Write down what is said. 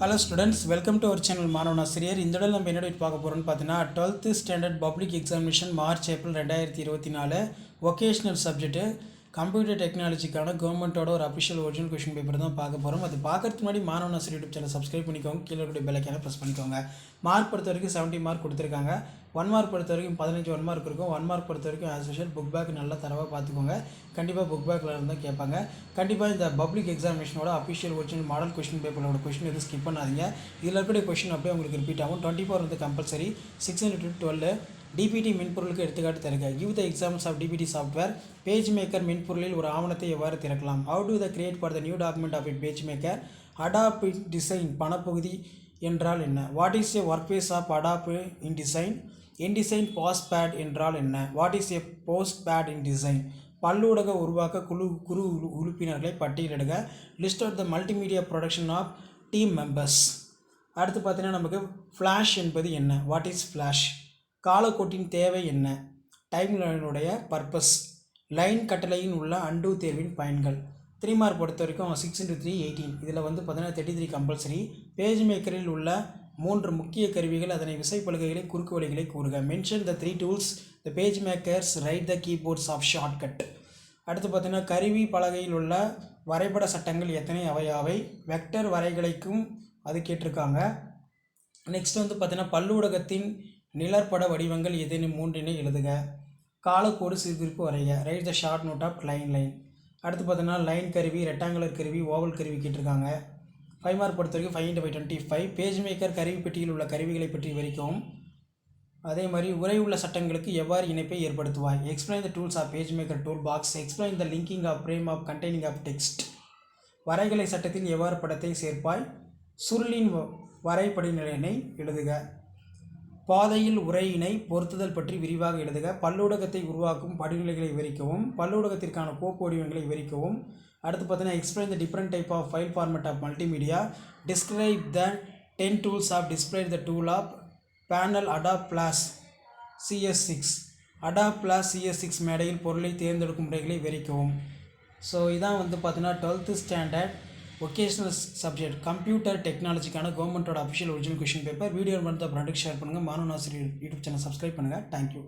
Hello students, welcome to our channel மாணவன் ஆசிரியர். இந்த தடவை நம்ம என்ன பார்க்க போறோம்னு பார்த்தீங்கன்னா 12th standard public examination March April 2024 vocational subject computer டெக்னாலஜிக்கான கவர்மெண்ட்டோட ஒரு அஃபிஷியல் ஒரிஜினல் கொஸ்டின் பேப்பர் தான் பார்க்க போகிறோம். அது பார்க்கறதுக்கு முன்னாடி மாணவன் ஆசிரியர் யூடியூப் சேனல் சப்ஸ்கிரைப் பண்ணிக்கோங்க, கீழே இருக்கிற பெல் ஐக்கானை ப்ரெஸ் பண்ணிக்கோங்க. மார்க் பொறுத்த வரைக்கும் 70 மார்க் கொடுத்துருக்காங்க. 1 மார்க் பொறுத்த வரைக்கும் 15 1 மார்க் இருக்கும். 1 மார்க் பொறுத்த வரைக்கும் ஆஸ் யூஷுவல் புக் பேக் நல்லா தரவாக பார்த்துக்கோங்க. கண்டிப்பாக புக் பேக்கில் இருந்தால் கேட்பாங்க. கண்டிப்பாக இந்த பப்ளிக் எக்ஸாமினேஷனோட அஃபிஷியல் ஒரிஜினல் மாடல் கொஸ்டின் பேப்பரோட கொஸ்டின் எதுவும் ஸ்கிப் பண்ணாதீங்க. இதில் இருக்கக்கூடிய கொஸ்டின் அப்படியே உங்களுக்கு ரிப்பீட் ஆகும். 24 வந்து கம்பல்சரி. 612 டிபிடி மென்பொருளுக்கு எடுத்துக்காட்டு தருக. Give the examples of DTP software. Page maker மென்பொருளில் ஒரு ஆவணத்தை எவ்வாறு திறக்கலாம்? How to the create for the new document of it page maker? Adobe design பணப்பகுதி என்றால் என்ன? What is a workspace of Adobe in design? InDesign paste pad என்றால் என்ன? What is a post pad in design? பல்லூடக உருவாக்க குழு உறுப்பினர்களை பட்டியலிடுக. List of the multimedia production of team members. அடுத்து பார்த்தீங்கன்னா நமக்கு ஃப்ளாஷ் என்பது என்ன? What is flash? காலக்கோட்டின் தேவை என்ன? டைம்லைனுடைய பர்பஸ். லைன் கட்டளையின் உள்ள அண்டு தேர்வின் பயன்கள். 3 மார்க் பொறுத்த வரைக்கும் 6 × 3 18. இதில் வந்து பார்த்தீங்கன்னா 33 கம்பல்சரி. பேஜ் மேக்கரில் உள்ள 3 முக்கிய கருவிகள், அதனை விசைப்பலகைகளை குறுக்கு வழிகளை கூறுக. Mention the 3 tools the page makers write the keyboards of shortcut. அடுத்து பார்த்தீங்கன்னா கருவி பலகையில் உள்ள வரைபட சட்டங்கள் எத்தனை அவையாவை? வெக்டர் வரைகலைக்கும் அது கேட்டிருக்காங்க. நெக்ஸ்ட் வந்து பார்த்தீங்கன்னா பல்லூடகத்தின் நிழற்பட வடிவங்கள் ஏதேனும் 3 எழுதுக. காலக்கோடு சிறுகுறிப்பு வரைக. Write the short note of line. அடுத்து பார்த்தீங்கன்னா லைன் கருவி, ரெக்டாங்குலர் கருவி, ஓவல் கருவி கேட்டிருக்காங்க. 5 மார்க் பொறுத்த வரைக்கும் 5 × 25. பேஜ் மேக்கர் கருவி பெட்டியில் உள்ள கருவிகளை பற்றி விவரிக்கவும். அதே மாதிரி உரை உள்ள சட்டங்களுக்கு எவ்வாறு இணைப்பை ஏற்படுத்துவாய்? Explain the tools of page maker tool box. Explain the linking of frame of containing of text. வரைகலை சட்டத்தில் எவ்வாறு படத்தை சேர்ப்பாய்? சுருளின் வரைபடிநிலையினை எழுதுக. பாதையில் உரையினை பொருத்துதல் பற்றி விரிவாக எழுதுக. பல்லூடகத்தை உருவாக்கும் படிநிலைகளை விவரிக்கவும். பல்லூடகத்திற்கான கோப்பு வடிவங்களை விவரிக்கவும். அடுத்து பார்த்தீங்கன்னா explain the different type of file format of multimedia. Describe the 10 tools of display the tool of panel Adobe Flash CS6. Adobe Flash CS6 மேடையில் பொருளை தேர்ந்தெடுக்கும் முறைகளை விவரிக்கவும். ஸோ இதான் வந்து பார்த்தீங்கன்னா 12th standard vocational subject computer டெக்னாலஜிக்கான கவர்மெண்ட்டோட official original question paper. Video மட்டும் ஃப்ரெண்டுக்கு ஷேர் பண்ணுங்கள். மாணவன் ஆசிரியர் யூடியூப் சேனல் சப்ஸ்கிரைப் பண்ணுங்கள். தேங்க்யூ.